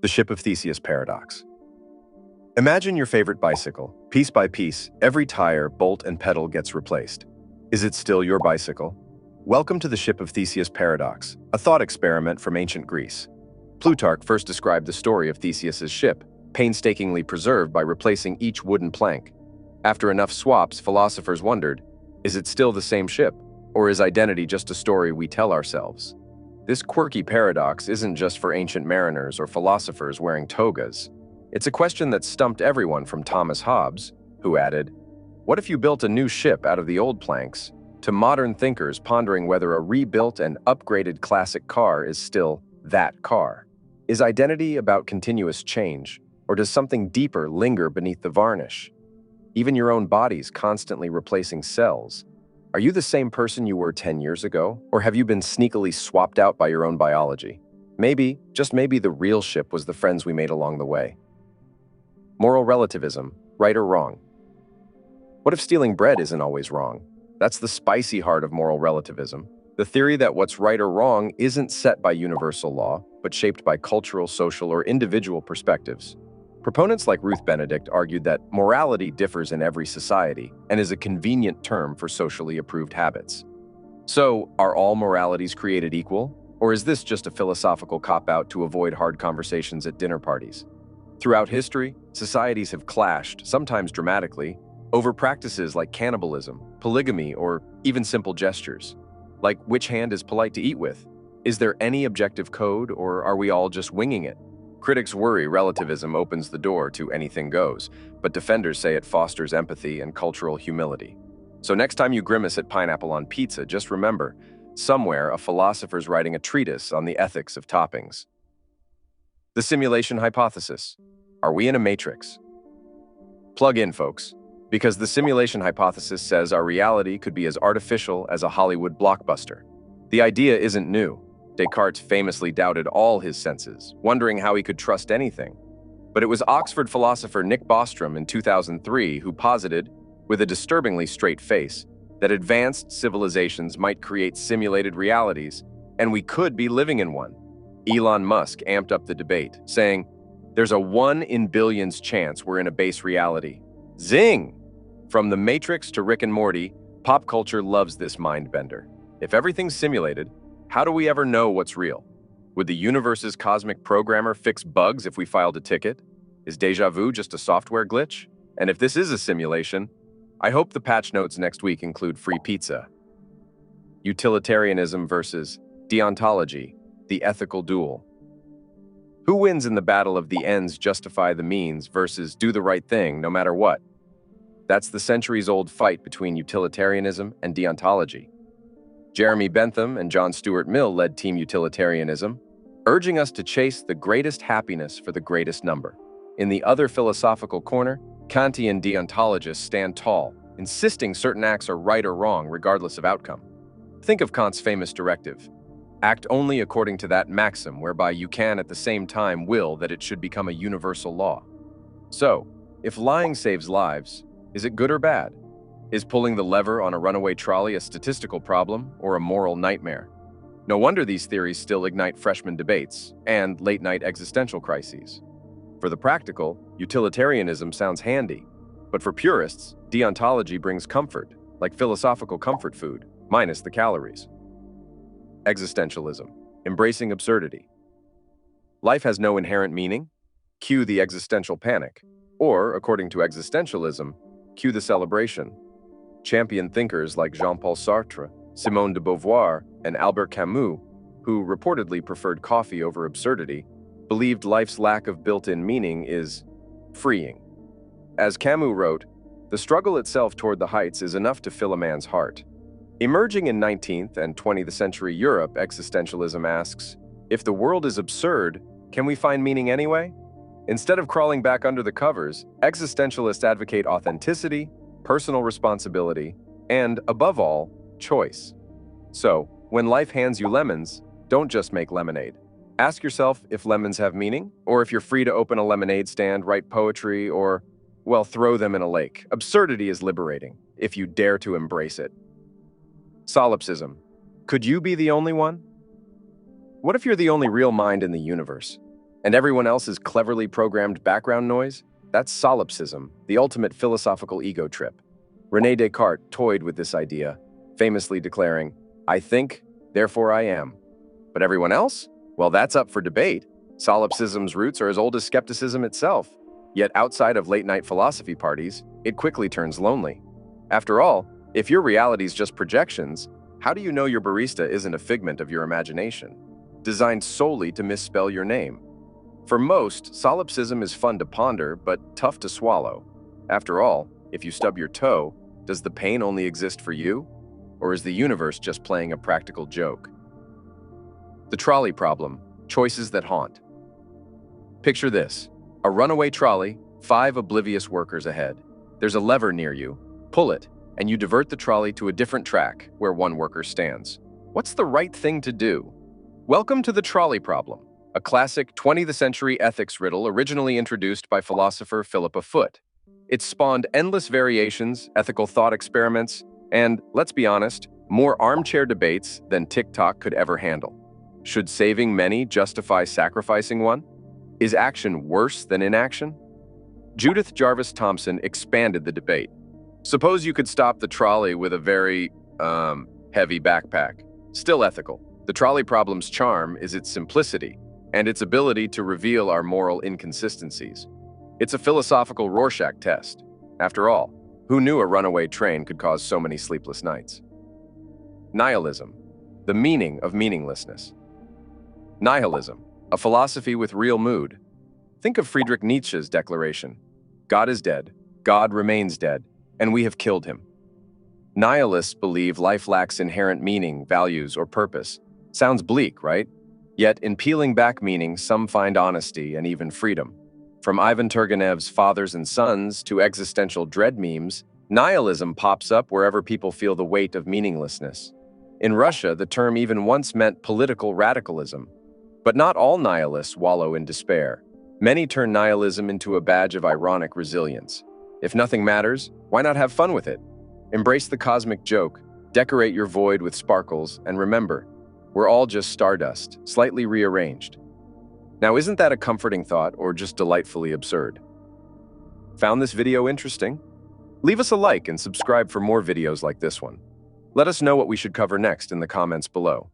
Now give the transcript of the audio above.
The ship of Theseus paradox. Imagine your favorite bicycle. Piece by piece, every tire, bolt, and pedal gets replaced. Is it still your bicycle? Welcome to the ship of Theseus paradox, a thought experiment from ancient Greece. Plutarch first described the story of Theseus's ship, painstakingly preserved by replacing each wooden plank. After enough swaps, philosophers wondered, is it still the same ship, or is identity just a story we tell ourselves? This quirky paradox isn't just for ancient mariners or philosophers wearing togas. It's a question that stumped everyone from Thomas Hobbes, who added, "What if you built a new ship out of the old planks?" to modern thinkers pondering whether a rebuilt and upgraded classic car is still that car. Is identity about continuous change, or does something deeper linger beneath the varnish? Even your own body's constantly replacing cells. Are you the same person you were 10 years ago, or have you been sneakily swapped out by your own biology? Maybe, just maybe, the real ship was the friends we made along the way. Moral relativism, right or wrong? What if stealing bread isn't always wrong? That's the spicy heart of moral relativism, the theory that what's right or wrong isn't set by universal law, but shaped by cultural, social, or individual perspectives. Proponents like Ruth Benedict argued that morality differs in every society and is a convenient term for socially approved habits. So, are all moralities created equal? Or is this just a philosophical cop-out to avoid hard conversations at dinner parties? Throughout history, societies have clashed, sometimes dramatically, over practices like cannibalism, polygamy, or even simple gestures. Like which hand is polite to eat with? Is there any objective code, or are we all just winging it? Critics worry relativism opens the door to anything goes, but defenders say it fosters empathy and cultural humility. So next time you grimace at pineapple on pizza, just remember, somewhere a philosopher's writing a treatise on the ethics of toppings. The simulation hypothesis. Are we in a matrix? Plug in, folks, because the simulation hypothesis says our reality could be as artificial as a Hollywood blockbuster. The idea isn't new. Descartes famously doubted all his senses, wondering how he could trust anything. But it was Oxford philosopher Nick Bostrom in 2003 who posited, with a disturbingly straight face, that advanced civilizations might create simulated realities, and we could be living in one. Elon Musk amped up the debate, saying, "There's a 1 in billions chance we're in a base reality." Zing! From The Matrix to Rick and Morty, pop culture loves this mind-bender. If everything's simulated, how do we ever know what's real? Would the universe's cosmic programmer fix bugs if we filed a ticket? Is déjà vu just a software glitch? And if this is a simulation, I hope the patch notes next week include free pizza. Utilitarianism versus Deontology, the ethical duel. Who wins in the battle of the ends justify the means versus do the right thing no matter what? That's the centuries-old fight between utilitarianism and deontology. Jeremy Bentham and John Stuart Mill led Team Utilitarianism, urging us to chase the greatest happiness for the greatest number. In the other philosophical corner, Kantian deontologists stand tall, insisting certain acts are right or wrong regardless of outcome. Think of Kant's famous directive, act only according to that maxim whereby you can at the same time will that it should become a universal law. So, if lying saves lives, is it good or bad? Is pulling the lever on a runaway trolley a statistical problem or a moral nightmare? No wonder these theories still ignite freshman debates and late-night existential crises. For the practical, utilitarianism sounds handy, but for purists, deontology brings comfort, like philosophical comfort food, minus the calories. Existentialism, embracing absurdity. Life has no inherent meaning? Cue the existential panic. Or, according to existentialism, cue the celebration. Champion thinkers like Jean-Paul Sartre, Simone de Beauvoir, and Albert Camus, who reportedly preferred coffee over absurdity, believed life's lack of built-in meaning is freeing. As Camus wrote, "The struggle itself toward the heights is enough to fill a man's heart." Emerging in 19th and 20th century Europe, existentialism asks, if the world is absurd, can we find meaning anyway? Instead of crawling back under the covers, existentialists advocate authenticity, personal responsibility, and, above all, choice. So, when life hands you lemons, don't just make lemonade. Ask yourself if lemons have meaning, or if you're free to open a lemonade stand, write poetry, or, well, throw them in a lake. Absurdity is liberating, if you dare to embrace it. Solipsism. Could you be the only one? What if you're the only real mind in the universe? And everyone else is cleverly programmed background noise? That's solipsism, the ultimate philosophical ego trip. René Descartes toyed with this idea, famously declaring, "I think, therefore I am." But everyone else? Well, that's up for debate. Solipsism's roots are as old as skepticism itself. Yet outside of late-night philosophy parties, it quickly turns lonely. After all, if your reality's just projections, how do you know your barista isn't a figment of your imagination, designed solely to misspell your name? For most, solipsism is fun to ponder, but tough to swallow. After all, if you stub your toe, does the pain only exist for you? Or is the universe just playing a practical joke? The trolley problem, choices that haunt. Picture this: a runaway trolley, 5 oblivious workers ahead. There's a lever near you. Pull it, and you divert the trolley to a different track where one worker stands. What's the right thing to do? Welcome to the trolley problem, a classic 20th century ethics riddle originally introduced by philosopher Philip Foot. It spawned endless variations, ethical thought experiments, and, let's be honest, more armchair debates than TikTok could ever handle. Should saving many justify sacrificing one? Is action worse than inaction? Judith Jarvis Thomson expanded the debate. Suppose you could stop the trolley with a very, heavy backpack. Still ethical. The trolley problem's charm is its simplicity and its ability to reveal our moral inconsistencies. It's a philosophical Rorschach test. After all, who knew a runaway train could cause so many sleepless nights? Nihilism, the meaning of meaninglessness. Nihilism, a philosophy with real mood. Think of Friedrich Nietzsche's declaration: "God is dead, God remains dead, and we have killed him." Nihilists believe life lacks inherent meaning, values, or purpose. Sounds bleak, right? Yet, in peeling back meaning, some find honesty and even freedom. From Ivan Turgenev's Fathers and Sons to existential dread memes, nihilism pops up wherever people feel the weight of meaninglessness. In Russia, the term even once meant political radicalism. But not all nihilists wallow in despair. Many turn nihilism into a badge of ironic resilience. If nothing matters, why not have fun with it? Embrace the cosmic joke, decorate your void with sparkles, and remember, we're all just stardust, slightly rearranged. Now, isn't that a comforting thought or just delightfully absurd? Found this video interesting? Leave us a like and subscribe for more videos like this one. Let us know what we should cover next in the comments below.